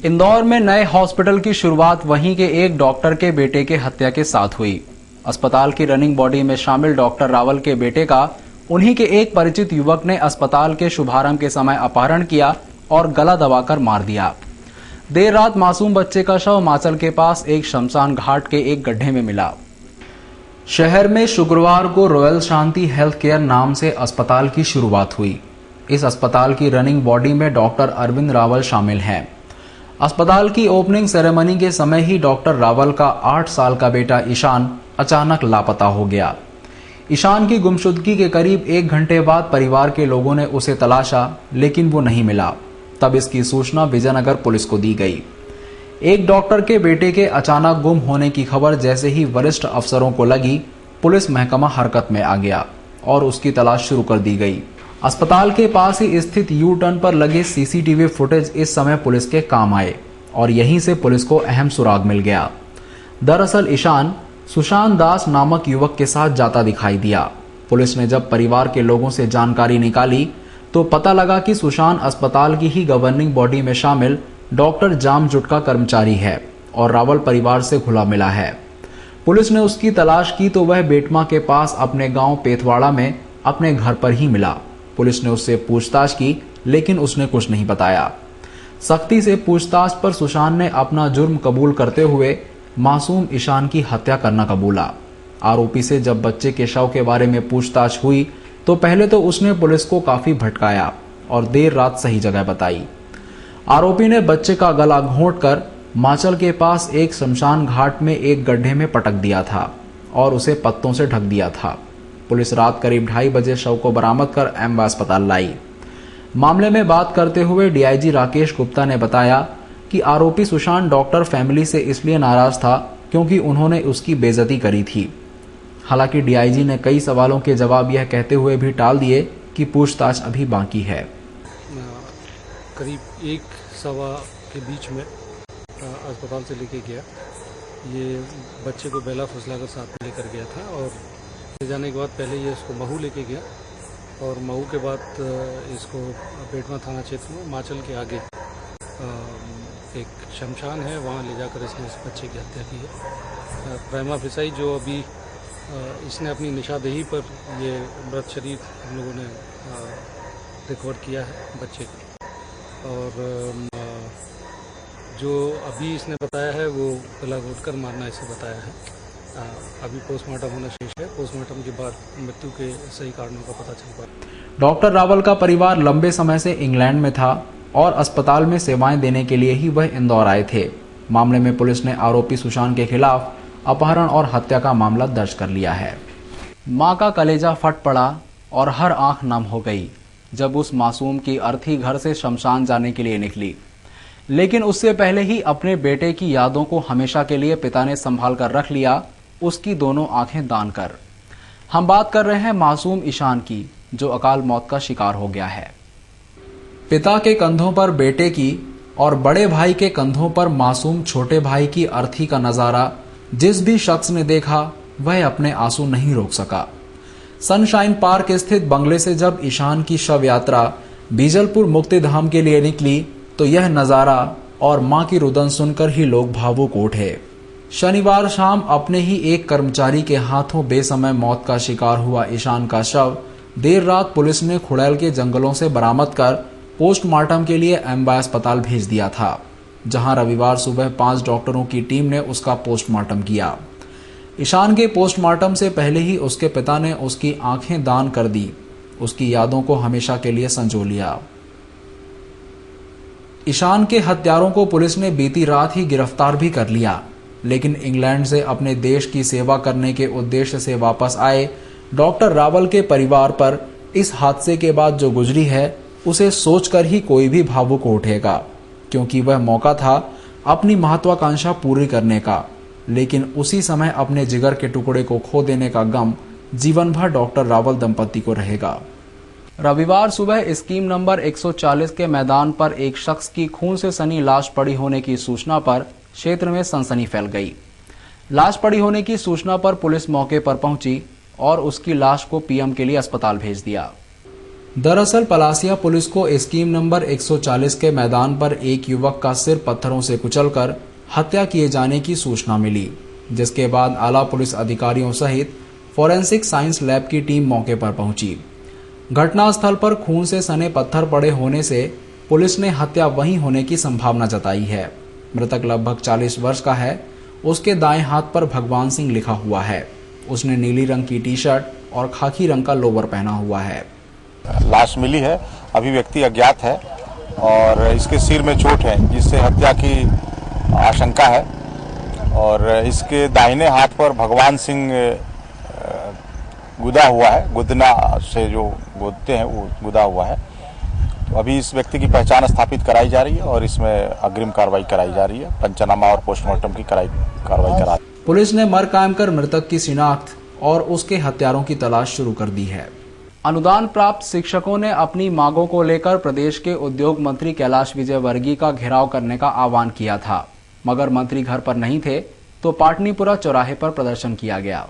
इंदौर में नए हॉस्पिटल की शुरुआत वहीं के एक डॉक्टर के बेटे के हत्या के साथ हुई। अस्पताल की रनिंग बॉडी में शामिल डॉक्टर रावल के बेटे का उन्हीं के एक परिचित युवक ने अस्पताल के शुभारंभ के समय अपहरण किया और गला दबाकर मार दिया। देर रात मासूम बच्चे का शव माचल के पास एक शमशान घाट के एक गड्ढे में मिला। शहर में शुक्रवार को रॉयल शांति हेल्थ केयर नाम से अस्पताल की शुरुआत हुई। इस अस्पताल की रनिंग बॉडी में डॉक्टर अरविंद रावल शामिल हैं। अस्पताल की ओपनिंग सेरेमनी के समय ही डॉक्टर रावल का 8 साल का बेटा ईशान अचानक लापता हो गया। ईशान की गुमशुदगी के करीब 1 घंटे बाद परिवार के लोगों ने उसे तलाशा, लेकिन वो नहीं मिला। तब इसकी सूचना विजयनगर पुलिस को दी गई। एक डॉक्टर के बेटे के अचानक गुम होने की खबर जैसे ही वरिष्ठ अफसरों को लगी, पुलिस महकमा हरकत में आ गया और उसकी तलाश शुरू कर दी गई। अस्पताल के पास ही स्थित यू टर्न पर लगे सीसीटीवी फुटेज इस समय पुलिस के काम आए और यहीं से पुलिस को अहम सुराग मिल गया। दरअसल ईशान सुशांत दास नामक युवक के साथ जाता दिखाई दिया। पुलिस ने जब परिवार के लोगों से जानकारी निकाली तो पता लगा कि सुशांत अस्पताल की ही गवर्निंग बॉडी में शामिल डॉक्टर जामजुट का कर्मचारी है और रावल परिवार से घुला मिला है। पुलिस ने उसकी तलाश की तो वह बेटमा के पास अपने गांव पेथवाड़ा में अपने घर पर ही मिला। पुलिस ने उससे पूछताछ की, लेकिन उसने कुछ नहीं बताया। सख्ती से पूछताछ पर सुशांत ने अपना जुर्म कबूल करते हुए मासूम ईशान की हत्या करना कबूला। आरोपी से जब बच्चे के शव के बारे में पूछताछ हुई तो पहले तो उसने पुलिस को काफी भटकाया और देर रात सही जगह बताई। आरोपी ने बच्चे का गला घोंटकर माचल के पास एक शमशान घाट में एक गड्ढे में पटक दिया था और उसे पत्तों से ढक दिया था। पुलिस रात करीब 2:30 बजे शव को बरामद कर एम्बा अस्पताल लाई। मामले में बात करते हुए डीआईजी राकेश गुप्ता ने बताया कि आरोपी सुशांत डॉक्टर फैमिली से इसलिए नाराज था क्योंकि उन्होंने उसकी बेइज्जती करी थी। हालांकि डीआईजी ने कई सवालों के जवाब यह कहते हुए भी टाल दिए कि पूछताछ अभी बाकी है। करीब 1-1.15 के बीच में अस्पताल से लेके गया। ये बच्चे को बेला फुसलाकर साथ में लेकर गया था और ले जाने के बाद पहले ये इसको महू लेके गया और महू के बाद इसको बेटमा थाना क्षेत्र में माचल के आगे एक शमशान है, वहाँ ले जाकर इसने इस बच्चे की हत्या की है। प्राइमा फेसाई जो अभी इसने अपनी निशानदेही पर ये मृत शरीर हम लोगों ने रिकवर किया है बच्चे का, और जो अभी इसने बताया है वो गला घोंटकर मारना इसे बताया है। अभी पोस्टमार्टम होना शेष है। पोस्टमार्टम के बाद मृत्यु के सही कारणों का पता चल पाएगा। डॉक्टर रावल का परिवार लंबे समय से इंग्लैंड में था और अस्पताल में सेवाएं देने के लिए ही वह इंदौर आए थे। मामले में पुलिस ने आरोपी सुशांत के खिलाफ अपहरण और हत्या का मामला दर्ज कर लिया है। मां का कलेजा फट पड़ा और हर आंख नम हो गई जब उस मासूम की अर्थी घर से शमशान जाने के लिए निकली, लेकिन उससे पहले ही अपने बेटे की यादों को हमेशा के लिए पिता ने संभाल कर रख लिया, उसकी दोनों आंखें दान कर। हम बात कर रहे हैं मासूम ईशान की, जो अकाल मौत का शिकार हो गया है। पिता के कंधों पर बेटे की और बड़े भाई के कंधों पर मासूम छोटे भाई की अर्थी का नजारा जिस भी शख्स ने देखा वह अपने आंसू नहीं रोक सका। सनशाइन पार्क स्थित बंगले से जब ईशान की शव यात्रा बीजलपुर मुक्तिधाम के लिए निकली तो यह नजारा और मां की रुदन सुनकर ही लोग भावुक उठे। शनिवार शाम अपने ही एक कर्मचारी के हाथों बेसमय मौत का शिकार हुआ ईशान का शव देर रात पुलिस ने खुड़ैल के जंगलों से बरामद कर पोस्टमार्टम के लिए एम्बा अस्पताल भेज दिया था, जहां रविवार सुबह 5 डॉक्टरों की टीम ने उसका पोस्टमार्टम किया। ईशान के पोस्टमार्टम से पहले ही उसके पिता ने उसकी आंखें दान कर दी, उसकी यादों को हमेशा के लिए संजो लिया। ईशान के हत्यारों को पुलिस ने बीती रात ही गिरफ्तार भी कर लिया, लेकिन इंग्लैंड से अपने देश की सेवा करने के उद्देश्य से वापस आए डॉक्टर रावल के परिवार पर इस हादसे के बाद जो गुजरी है उसे सोचकर ही कोई भी भावुक उठेगा, क्योंकि वह मौका था अपनी महत्वाकांक्षा पूरी करने का, लेकिन उसी समय अपने जिगर के टुकड़े को खो देने का गम जीवन भर डॉक्टर रावल दंपति को रहेगा। रविवार सुबह स्कीम नंबर 140 के मैदान पर एक शख्स की खून से सनी लाश पड़ी होने की सूचना पर क्षेत्र में सनसनी फैल गई। लाश पड़ी होने की सूचना पर पुलिस मौके पर पहुंची और उसकी लाश को पीएम के लिए अस्पताल भेज दिया। दरअसल पलासिया पुलिस को स्कीम नंबर 140 के मैदान पर एक युवक का सिर पत्थरों से कुचलकर हत्या किए जाने की सूचना मिली, जिसके बाद आला पुलिस अधिकारियों सहित फोरेंसिक साइंस लैब की टीम मौके पर पहुंची। घटनास्थल पर खून से सने पत्थर पड़े होने से पुलिस ने हत्या वहीं होने की संभावना जताई है। मृतक लगभग 40 वर्ष का है। उसके दाएं हाथ पर भगवान सिंह लिखा हुआ है। उसने नीली रंग की टी शर्ट और खाकी रंग का लोवर पहना हुआ है। लाश मिली है, अभी व्यक्ति अज्ञात है और इसके सिर में चोट है जिससे हत्या की आशंका है और इसके दाहिने हाथ पर भगवान सिंह गुदा हुआ है, गुदना से जो गुदते हैं वो गुदा हुआ है। तो अभी इस व्यक्ति की पहचान स्थापित कराई जा रही है और इसमें अग्रिम कार्रवाई कराई जा रही है। पंचनामा और पोस्टमार्टम की कार्रवाई करा। पुलिस ने मर कायम कर मृतक की शिनाख्त और उसके हत्यारों की तलाश शुरू कर दी है। अनुदान प्राप्त शिक्षकों ने अपनी मांगों को लेकर प्रदेश के उद्योग मंत्री कैलाश विजयवर्गीय का घेराव करने का आह्वान किया था, मगर मंत्री घर पर नहीं थे तो पाटनीपुरा चौराहे पर प्रदर्शन किया गया।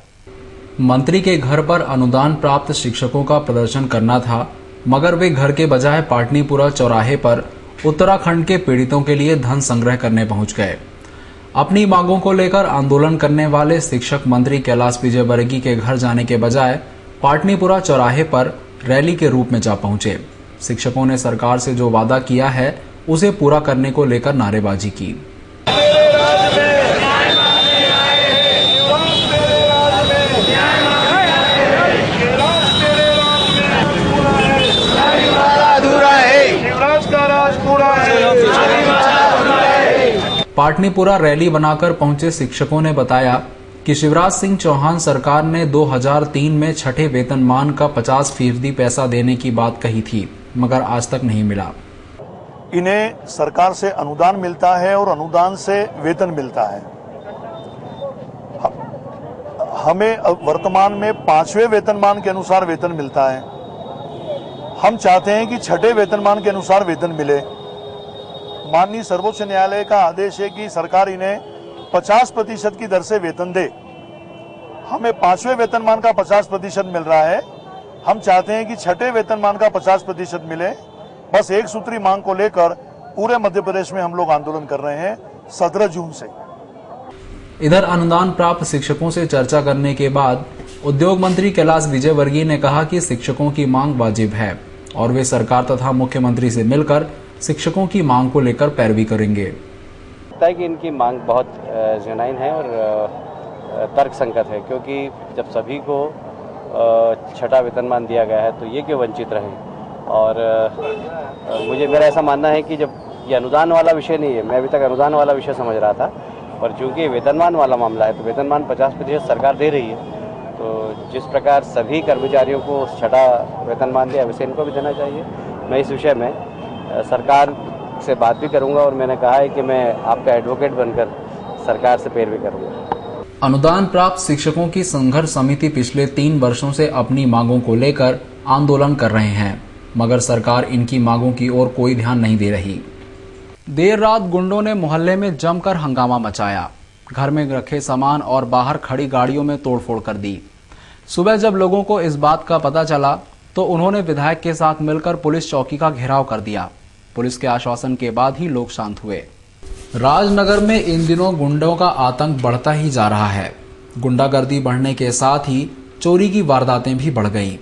मंत्री के घर पर अनुदान प्राप्त शिक्षकों का प्रदर्शन करना था, मगर वे घर के बजाय पाटनीपुरा चौराहे पर उत्तराखंड के पीड़ितों के लिए धन संग्रह करने पहुंच गए। अपनी मांगों को लेकर आंदोलन करने वाले शिक्षक मंत्री कैलाश विजयवर्गीय के घर जाने के बजाय पाटनीपुरा चौराहे पर रैली के रूप में जा पहुंचे। शिक्षकों ने सरकार से जो वादा किया है उसे पूरा करने को लेकर नारेबाजी की। पाटनीपुरा रैली बनाकर पहुंचे शिक्षकों ने बताया कि शिवराज सिंह चौहान सरकार ने 2003 में छठे वेतनमान का 50% पैसा देने की बात कही थी, मगर आज तक नहीं मिला। इन्हें सरकार से अनुदान मिलता है और अनुदान से वेतन मिलता है। हमें वर्तमान में 5वें वेतनमान के अनुसार वेतन मिलता है। हम चाहते हैं कि छठे वेतनमान के अनुसार वेतन मिले। माननीय सर्वोच्च न्यायालय का आदेश है कि सरकार इन्हें 50% की दर से वेतन दे। हमें 5वें वेतनमान का 50% मिल रहा है। हम चाहते हैं कि छठे वेतनमान का 50% मिले। बस एक सूत्री मांग को लेकर पूरे मध्य प्रदेश में हम लोग आंदोलन कर रहे हैं 17 जून से। इधर अनुदान प्राप्त शिक्षकों से चर्चा करने के बाद उद्योग मंत्री कैलाश विजयवर्गीय ने कहा कि शिक्षकों की मांग वाजिब है और वे सरकार तथा मुख्यमंत्री से मिलकर शिक्षकों की मांग को लेकर पैरवी करेंगे। लगता है कि इनकी मांग बहुत जेन्युइन है और तर्कसंगत है, क्योंकि जब सभी को छठा वेतनमान दिया गया है तो ये क्यों वंचित रहे। और मेरा ऐसा मानना है कि जब ये अनुदान वाला विषय नहीं है, मैं अभी तक अनुदान वाला विषय समझ रहा था, पर चूंकि वेतनमान वाला मामला है तो वेतनमान 50% सरकार दे रही है। तो जिस प्रकार सभी कर्मचारियों को छठा वेतनमान दिया वैसे इनको भी देना चाहिए। मैं इस विषय में सरकार से बात भी करूंगा और मैंने कहा है कि मैं आपका एडवोकेट बनकर सरकार से पैरवी करूंगा। अनुदान प्राप्त शिक्षकों की संघर्ष समिति पिछले 3 वर्षों से अपनी मांगों को लेकर आंदोलन कर रहे हैं, मगर सरकार इनकी मांगों की ओर कोई ध्यान नहीं दे रही। देर रात गुंडों ने मोहल्ले में जमकर हंगामा मचाया, घर में रखे सामान और बाहर खड़ी गाड़ियों में तोड़फोड़ कर दी। सुबह जब लोगों को इस बात का पता चला तो उन्होंने विधायक के साथ मिलकर पुलिस चौकी का घेराव कर दिया। पुलिस के आश्वासन के बाद ही लोग शांत हुए। राजनगर में इन दिनों गुंडों का आतंक बढ़ता ही जा रहा है। गुंडागर्दी बढ़ने के साथ ही चोरी की वारदातें भी बढ़ गई।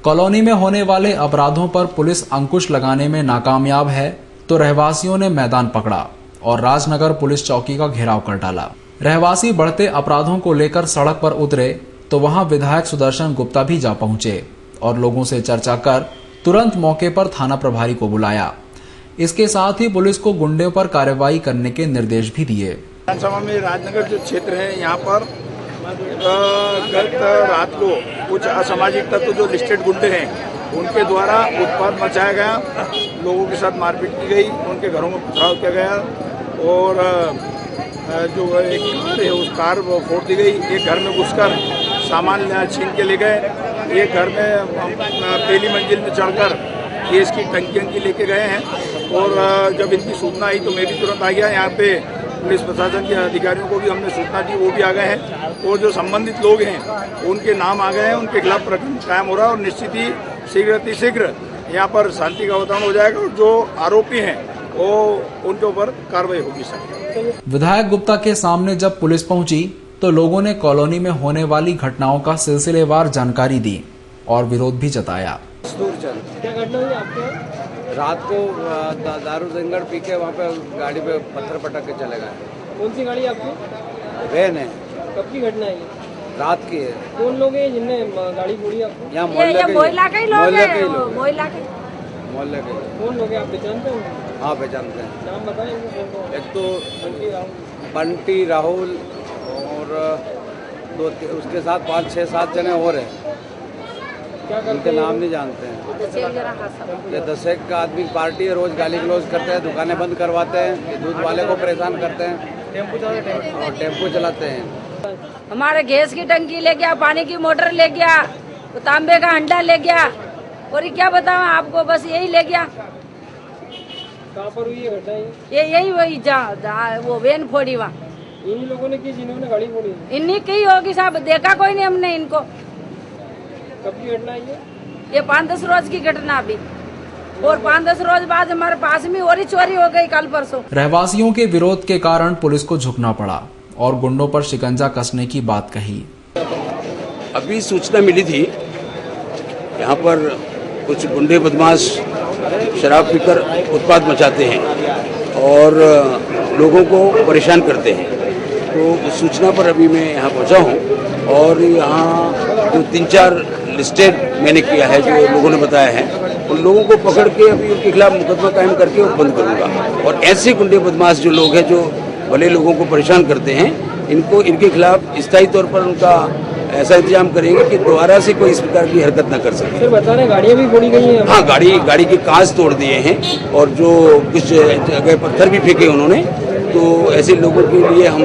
कॉलोनी में होने वाले अपराधों पर पुलिस अंकुश लगाने में नाकामयाब है तो रहवासियों ने मैदान पकड़ा और राजनगर पुलिस चौकी का घेराव कर डाला। रहवासी बढ़ते अपराधों को लेकर सड़क पर उतरे तो वहां विधायक सुदर्शन गुप्ता भी जा पहुंचे और लोगों से चर्चा कर तुरंत मौके पर थाना प्रभारी को बुलाया। इसके साथ ही पुलिस को गुंडों पर कार्रवाई करने के निर्देश भी दिए। विधानसभा में राजनगर जो क्षेत्र है यहाँ पर गत रात को कुछ असामाजिक तत्व जो लिस्टेड गुंडे हैं उनके द्वारा उत्पात मचाया गया, लोगों के साथ मारपीट की गई, उनके घरों में पथराव किया गया और जो एक कार है उस कार फोड़ दी गई। एक घर में घुसकर सामान छीन के ले गए। एक घर में पहली मंजिल में चढ़कर गैस की टंकी लेके गए हैं और जब इनकी सूचना आई तो मैं भी तुरंत आ गया। यहाँ पे पुलिस प्रशासन के अधिकारियों को भी हमने सूचना दी, वो भी आ गए हैं और जो संबंधित लोग हैं उनके नाम आ गए हैं, उनके खिलाफ प्रकरण कायम हो रहा है और निश्चित ही शीघ्र यहाँ पर शांति का वातावरण हो जाएगा और जो आरोपी हैं वो उनके ऊपर कार्रवाई होगी सर। विधायक गुप्ता के सामने जब पुलिस पहुंची तो लोगों ने कॉलोनी में होने वाली घटनाओं का सिलसिलेवार जानकारी दी और विरोध भी जताया। क्या घटना हुई आपके यहाँ? रात को दारू सिंगड़ पी के वहाँ पे गाड़ी पे पत्थर पटक के चले गए। कौन सी गाड़ी आपकी? वैन है। कब की घटना है ये? रात की है। कौन लोग हैं जिनने गाड़ी फोड़ी आपको? यहाँ मोहल्ले के लोग। मोहल्ले के। कौन लोग हैं आप पहचानते हैं? हाँ पहचानते हैं। नाम बताएं इनको कौन कौन? एक तो बंटी राहुल, बंटी राहुल और दो उसके साथ 5, 6, 7 जने और हैं। क्या करते उनके हैं? नाम नहीं जानते हैं। ये 10 एक का आदमी पार्टी है, रोज गाली गलौज करते हैं, दुकानें बंद करवाते हैं, ये दूध वाले को परेशान करते हैं, टेम्पो चलाते हैं। हमारे गैस की टंकी ले गया, पानी की मोटर ले गया, तांबे का हंडा ले गया और ये क्या बताऊं आपको, बस यही ले गया। कहाँ पर हुई ये घटना? ये यही वही जहाँ वो वैन फोड़ी वहाँ इन्हीं लोगों ने की जिन्होंने गाड़ी फोड़ी? इन्हीं की होगी साहब, देखा कोई नहीं हमने इनको। कब की घटना है ये 5-10 रोज की घटना अभी, और 5-10 रोज बाद हमारे पास में और ही चोरी हो गई कल परसों। रहवासियों के विरोध के कारण पुलिस को झुकना पड़ा और गुंडों पर शिकंजा कसने की बात कही। अभी सूचना मिली थी यहाँ पर कुछ गुंडे बदमाश शराब पीकर उत्पात मचाते हैं और लोगों को परेशान करते हैं। तो उस सूचना पर अभी मैं यहाँ पहुँचा हूँ और यहाँ जो 3-4 लिस्टेड मैंने किया है, जो लोगों ने बताया है, उन लोगों को पकड़ के अभी उनके खिलाफ मुकदमा कायम करके और बंद करूँगा। और ऐसे गुंडे बदमाश जो लोग हैं जो भले लोगों को परेशान करते हैं, इनके खिलाफ स्थायी तौर पर उनका ऐसा इंतजाम करेंगे कि दोबारा से कोई इस प्रकार की हरकत न कर सके। सर बता रहे गाड़ियाँ भी फोड़ी गई हैं? हाँ, गाड़ी के कांच तोड़ दिए हैं और जो कुछ जगह पत्थर भी फेंके उन्होंने। तो ऐसे लोगों के लिए हम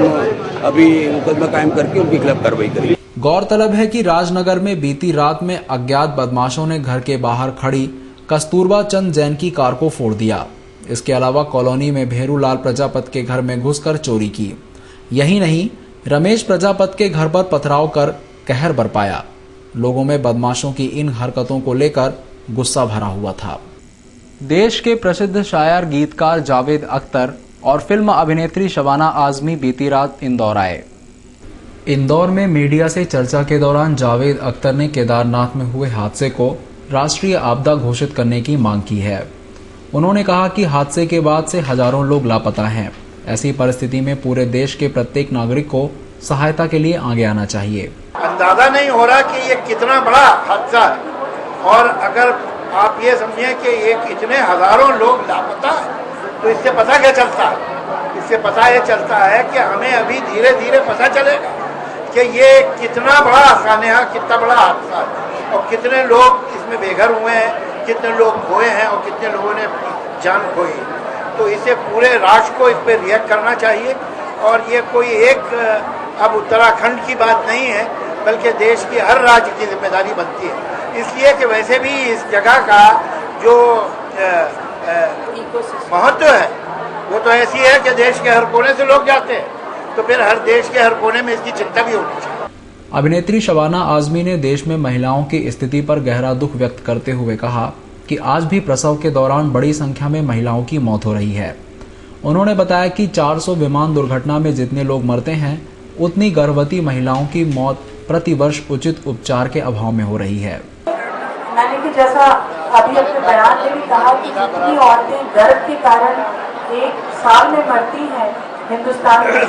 अभी मुकदमा कायम करके उनके खिलाफ कार्रवाई करेंगे। गौरतलब है कि राजनगर में बीती रात में अज्ञात बदमाशों ने घर के बाहर खड़ी कस्तूरबा चंद जैन की कार को फोड़ दिया। इसके अलावा कॉलोनी में भेरूलाल प्रजापत के घर में घुसकर चोरी की। यही नहीं, रमेश प्रजापत के घर पर पथराव कर कहर बरपाया। लोगों में बदमाशों की इन हरकतों को लेकर गुस्सा भरा हुआ था। देश के प्रसिद्ध शायर गीतकार जावेद अख्तर और फिल्म अभिनेत्री शबाना आजमी बीती रात इंदौर आए। इंदौर में मीडिया से चर्चा के दौरान जावेद अख्तर ने केदारनाथ में हुए हादसे को राष्ट्रीय आपदा घोषित करने की मांग की है। उन्होंने कहा कि हादसे के बाद से हजारों लोग लापता हैं। ऐसी परिस्थिति में पूरे देश के प्रत्येक नागरिक को सहायता के लिए आगे आना चाहिए। अंदाजा नहीं हो रहा कि ये कितना बड़ा हादसा है, और अगर आप ये समझें कि ये कितने हजारों लोग लापता है, तो इससे पता क्या चलता है? इससे पता ये चलता है कि हमें अभी धीरे धीरे पता चलेगा कि ये कितना बड़ा सानेहा, कितना बड़ा हादसा है और कितने लोग इसमें बेघर हुए हैं, कितने लोग खोए हैं और कितने लोगों ने अपनी जान खोई। तो इसे पूरे राष्ट्र को इस पर रिएक्ट करना चाहिए। और ये कोई एक अब उत्तराखंड की बात नहीं है, बल्कि देश की हर राज्य की जिम्मेदारी बनती है। इसलिए कि वैसे भी इस जगह का जो महत्व है वो तो ऐसी है कि देश के हर कोने से लोग जाते हैं, तो फिर हर देश के हर कोने में इसकी चिंता भी होनी चाहिए। अभिनेत्री शबाना आजमी ने देश में महिलाओं की स्थिति पर गहरा दुख व्यक्त करते हुए कहा कि आज भी प्रसव के दौरान बड़ी संख्या में महिलाओं की मौत हो रही है। उन्होंने बताया कि 400 विमान दुर्घटना में जितने लोग मरते हैं, उतनी गर्भवती महिलाओं की मौत प्रति वर्ष उचित उपचार के अभाव में हो रही है। मैंने कि जैसा अभी अपने बयान में भी कहा कि जितनी औरतें गर्भ के कारण एक साल में मरती हैं हिंदुस्तान में,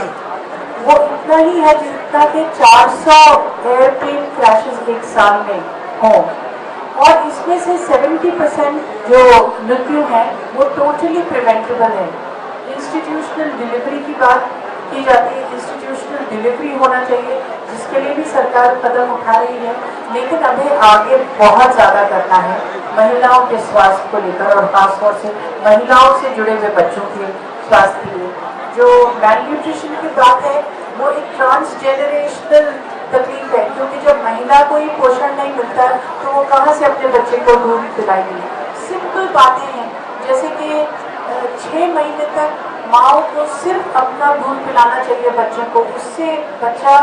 वो इतना ही है जितना कि 400 एयरप्लेन क्रैशेस एक साल में हों। और इसमें से 70% जो मृत्यु है वो टोटली प्रिवेंटेबल है। इंस्टीट्यूशनल डिलीवरी की बात की जाती है, इंस्टीट्यूशनल डिलीवरी होना चाहिए, जिसके लिए भी सरकार कदम उठा रही है, लेकिन अभी आगे बहुत ज़्यादा करना है महिलाओं के स्वास्थ्य को लेकर, और खासतौर से महिलाओं से जुड़े हुए बच्चों के स्वास्थ्य के लिए। जो मैलन्यूट्रिशन की बात है वो एक ट्रांसजेनरेशनल तकलीफ है, क्योंकि जब महिला को ही पोषण नहीं मिलता तो वो कहाँ से अपने बच्चे को दूध पिलाएगी। सिंपल बातें हैं, जैसे कि 6 महीने तक माँ को सिर्फ अपना दूध पिलाना चाहिए बच्चे को, उससे बच्चा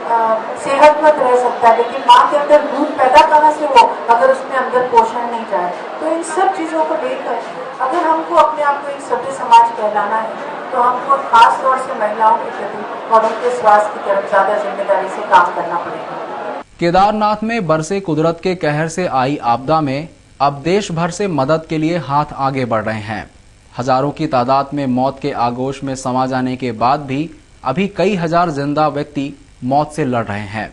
सेहतमंद रह सकता है, लेकिन माँ के अंदर दूध पैदा कहाँ से हो अगर उसमें अंदर पोषण नहीं जाए। तो इन सब चीज़ों को लेकर अगर हमको अपने आप को एक सभ्य समाज कहलाना है तो हमको खास तौर से महिलाओं के प्रति और उनके स्वास्थ्य की तरफ ज़्यादा जिम्मेदारी से काम करना पड़ेगा। केदारनाथ में बरसे कुदरत के कहर से आई आपदा में अब देश भर से मदद के लिए हाथ आगे बढ़ रहे हैं। हजारों की तादाद में मौत के आगोश में समा जाने के बाद भी अभी कई हजार जिंदा व्यक्ति मौत से लड़ रहे हैं।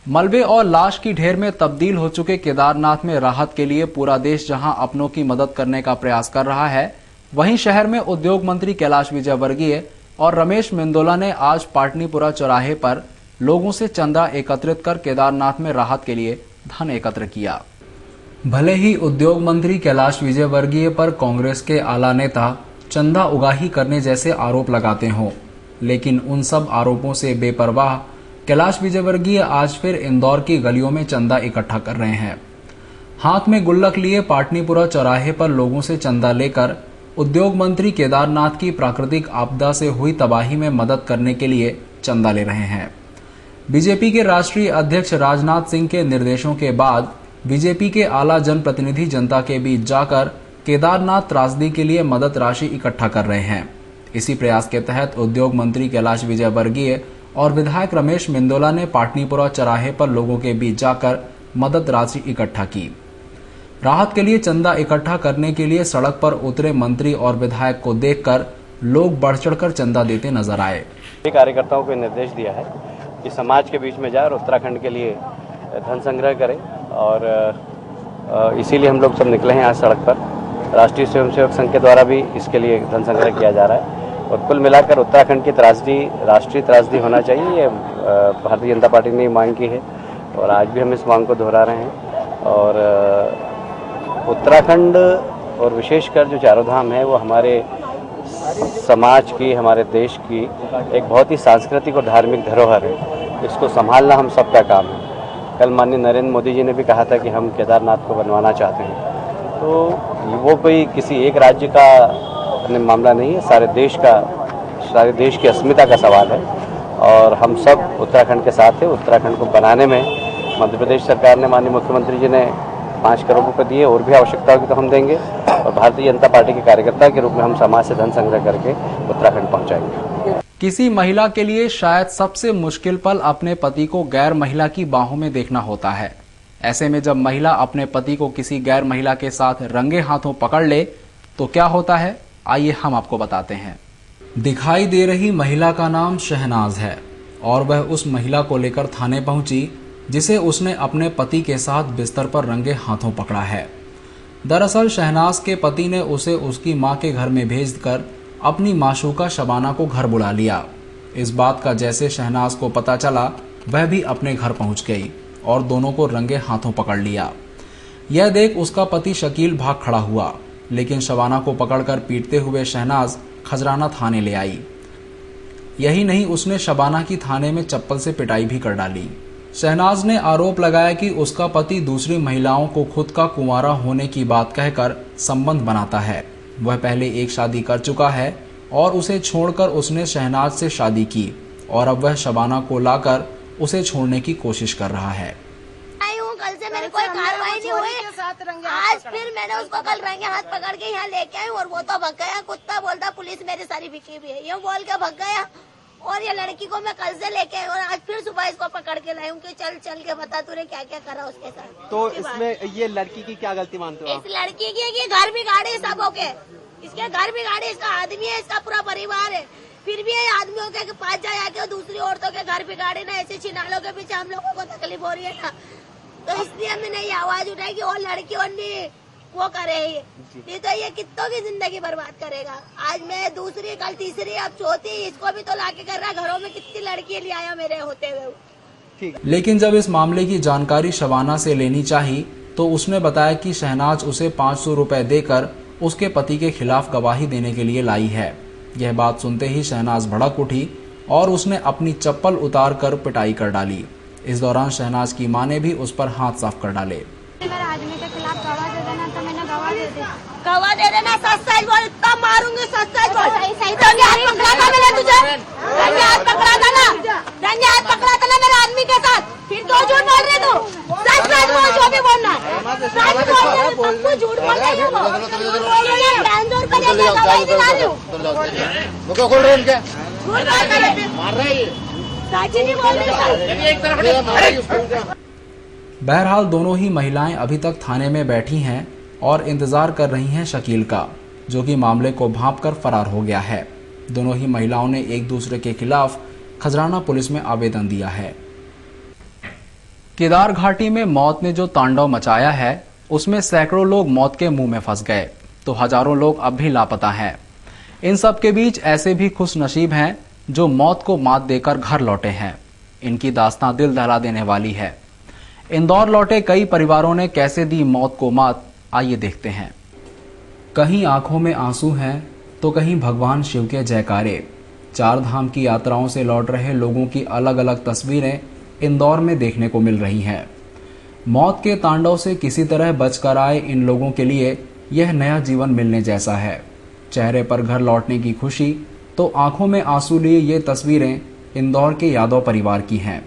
मलबे और लाश की ढेर में तब्दील हो चुके केदारनाथ में राहत के लिए पूरा देश जहां अपनों की मदद करने का प्रयास कर रहा है, वहीं शहर में उद्योग मंत्री कैलाश विजयवर्गीय और रमेश मेंदोला ने आज पाटनीपुरा चौराहे पर लोगों से चंदा एकत्रित कर केदारनाथ में राहत के लिए धन एकत्र किया। भले ही उद्योग मंत्री कैलाश विजयवर्गीय पर कांग्रेस के आला नेता चंदा उगाही करने जैसे आरोप लगाते हों, लेकिन उन सब आरोपों से बेपरवाह कैलाश विजयवर्गीय आज फिर इंदौर की गलियों में चंदा इकट्ठा कर रहे हैं। हाथ में गुल्लक लिए पाटनीपुरा चौराहे पर लोगों से चंदा लेकर उद्योग मंत्री केदारनाथ की प्राकृतिक आपदा से हुई तबाही में मदद करने के लिए चंदा ले रहे हैं। बीजेपी के राष्ट्रीय अध्यक्ष राजनाथ सिंह के निर्देशों के बाद बीजेपी के आला जनप्रतिनिधि जनता के बीच जाकर केदारनाथ त्रासदी के लिए मदद राशि इकट्ठा कर रहे हैं। इसी प्रयास के तहत उद्योग मंत्री कैलाश विजयवर्गीय और विधायक रमेश मेंदोला ने पाटनीपुरा चौराहे पर लोगों के बीच जाकर मदद राशि इकट्ठा की। राहत के लिए चंदा इकट्ठा करने के लिए सड़क पर उतरे मंत्री और विधायक को देखकर लोग बढ़ चढ़कर चंदा देते नजर आए। कार्यकर्ताओं को निर्देश दिया है कि समाज के बीच में जाए और उत्तराखंड के लिए धन संग्रह करें, और इसीलिए हम लोग सब निकले हैं आज सड़क पर। राष्ट्रीय स्वयंसेवक संघ के द्वारा भी इसके लिए धन संग्रह किया जा रहा है, और कुल मिलाकर उत्तराखंड की त्रासदी राष्ट्रीय त्रासदी होना चाहिए, ये भारतीय जनता पार्टी ने मांग की है और आज भी हम इस मांग को दोहरा रहे हैं। और उत्तराखंड और विशेषकर जो चारों धाम है वो हमारे समाज की, हमारे देश की एक बहुत ही सांस्कृतिक और धार्मिक धरोहर है। इसको संभालना हम सबका काम है। कल माननीय नरेंद्र मोदी जी ने भी कहा था कि हम केदारनाथ को बनवाना चाहते हैं, तो वो कोई किसी एक राज्य का मामला नहीं है, सारे देश की अस्मिता का सवाल है, और हम सब उत्तराखंड के साथ हैं। उत्तराखंड को बनाने में मध्य प्रदेश सरकार ने, माननीय मुख्यमंत्री जी ने 5 करोड़ रुपये दिए, और भी आवश्यकता होगी तो हम देंगे, और भारतीय जनता पार्टी के कार्यकर्ता के रूप में हम समाज से धन संग्रह करके उत्तराखंड पहुंचाएंगे। किसी महिला के लिए शायद सबसे मुश्किल पल अपने पति को गैर महिला की बाहों में देखना होता है। ऐसे में जब महिला अपने पति को किसी गैर महिला के साथ रंगे हाथों पकड़ ले तो क्या होता है, आइए हम आपको बताते हैं। दिखाई दे रही महिला का नाम शहनाज है और वह उस महिला को लेकर थाने पहुंची जिसे उसने अपने पति के साथ बिस्तर पर रंगे हाथों पकड़ा है। दरअसल शहनाज के पति ने उसे उसकी मां के घर में भेजकर अपनी माशूका शबाना को घर बुला लिया। इस बात का जैसे शहनाज को पता चला वह भी अपने घर पहुंच गई और दोनों को रंगे हाथों पकड़ लिया। यह देख उसका पति शकील भाग खड़ा हुआ, लेकिन शबाना को पकड़कर पीटते हुए शहनाज खजराना थाने ले आई। यही नहीं, उसने शबाना की थाने में चप्पल से पिटाई भी कर डाली। शहनाज ने आरोप लगाया कि उसका पति दूसरी महिलाओं को खुद का कुंवारा होने की बात कहकर संबंध बनाता है। वह पहले एक शादी कर चुका है और उसे छोड़कर उसने शहनाज से शादी की और अब वह शबाना को लाकर उसे छोड़ने की कोशिश कर रहा है। कल से मेरी कोई कार्रवाई नहीं हुई, आज फिर मैंने उसको कल रंगे हाथ पकड़ के यहाँ लेके आई और वो तो भग गया। कुत्ता बोलता पुलिस मेरी सारी बिकी हुई है, ये बोल के भग गया। और ये लड़की को मैं कल से लेके आई और आज फिर सुबह इसको पकड़ के लाई हूँ कि चल के बता तूने क्या क्या करा उसके साथ। तो इसमें ये लड़की की क्या गलती मानते हो? इस लड़की की घर भी गाड़ी सब होके, इसके घर भी गाड़ी, इसका आदमी है, इसका पूरा परिवार है, फिर भी ये आदमियों के पास जाके दूसरी औरतों के घर भी गाड़ी ना, ऐसे छिनालों के पीछे हम लोगों को तकलीफ हो रही है ना, तो इसलिए हमने ये आवाज उठाई कि और लड़की और नहीं वो करे, नहीं तो ये कितनों की जिंदगी बर्बाद करेगा। आज मैं दूसरी, कल तीसरी, अब चौथी, इसको भी तो लाके कर रहा। घरों में कितनी लड़की ले आया मेरे होते हुए। लेकिन जब इस मामले की जानकारी शबाना से लेनी चाहिए तो उसने बताया कि शहनाज उसे 500 रुपए देकर उसके पति के खिलाफ गवाही देने के लिए लाई है। यह बात सुनते ही शहनाज भड़क उठी और उसने अपनी चप्पल उतार कर पिटाई कर डाली। इस दौरान शहनाज की मां ने भी उस पर हाथ साफ कर डाले। मेरे आदमी के खिलाफ गवाह दे देना, तो मैंने गवाह दे देना, सच बोल, इतना मारूंगी, सच बोल। रंगे हाथ पकड़ा था मैंने तुझे, रंगे हाथ पकड़ा था ना, रंगे हाथ पकड़ा था ना खोल रहे हैं मार रहा है साची नहीं बोल रही। बहरहाल दोनों ही महिलाएं अभी तक थाने में बैठी हैं और इंतजार कर रही हैं शकील का, जो कि मामले को भांपकर फरार हो गया है। दोनों ही महिलाओं ने एक दूसरे के खिलाफ खजराना पुलिस में आवेदन दिया है। केदार घाटी में मौत ने जो तांडव मचाया है उसमें सैकड़ों लोग मौत के मुंह में फंस गए तो हजारों लोग अब भी लापता हैं। इन सब के बीच ऐसे भी खुश नसीब हैं जो मौत को मात देकर घर लौटे हैं। इनकी दास्तां दिल दहला देने वाली है। इंदौर लौटे कई परिवारों ने कैसे दी मौत को मात, आइए देखते हैं। कहीं आंखों में आंसू हैं तो कहीं भगवान शिव के जयकारे। चार धाम की यात्राओं से लौट रहे लोगों की अलग अलग तस्वीरें इंदौर में देखने को मिल रही हैं। मौत के तांडव से किसी तरह बचकर आए इन लोगों के लिए यह नया जीवन मिलने जैसा है। चेहरे पर घर लौटने की खुशी तो आंखों में आंसू लिए ये तस्वीरें इंदौर के यादव परिवार की हैं,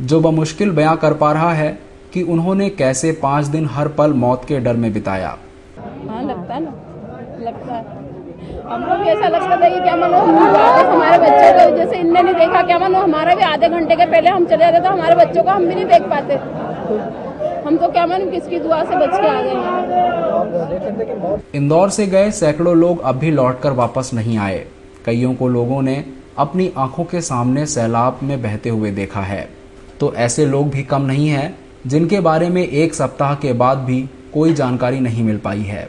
जो बमुश्किल बयां कर पा रहा है कि उन्होंने कैसे 5 दिन हर पल मौत के डर में बिताया। हाँ लगता है ना, लगता है। हमको भी ऐसा लगता था कि क्या मानो हमारे बच्चों को जैसे इनने नहीं देखा, क्या मानो हमारा भी आधे घंटे के पहले हम चले जाते तो हमारे बच्चों को हम भी नहीं देख पाते। हम तो क्या मानो किसकी दुआ से बच के आ गए। इंदौर से गए सैकड़ों लोग अब भी लौटकर वापस नहीं आए। कईयों को लोगों ने अपनी आंखों के सामने सैलाब में बहते हुए देखा है, तो ऐसे लोग भी कम नहीं हैं जिनके बारे में 1 सप्ताह के बाद भी कोई जानकारी नहीं मिल पाई है।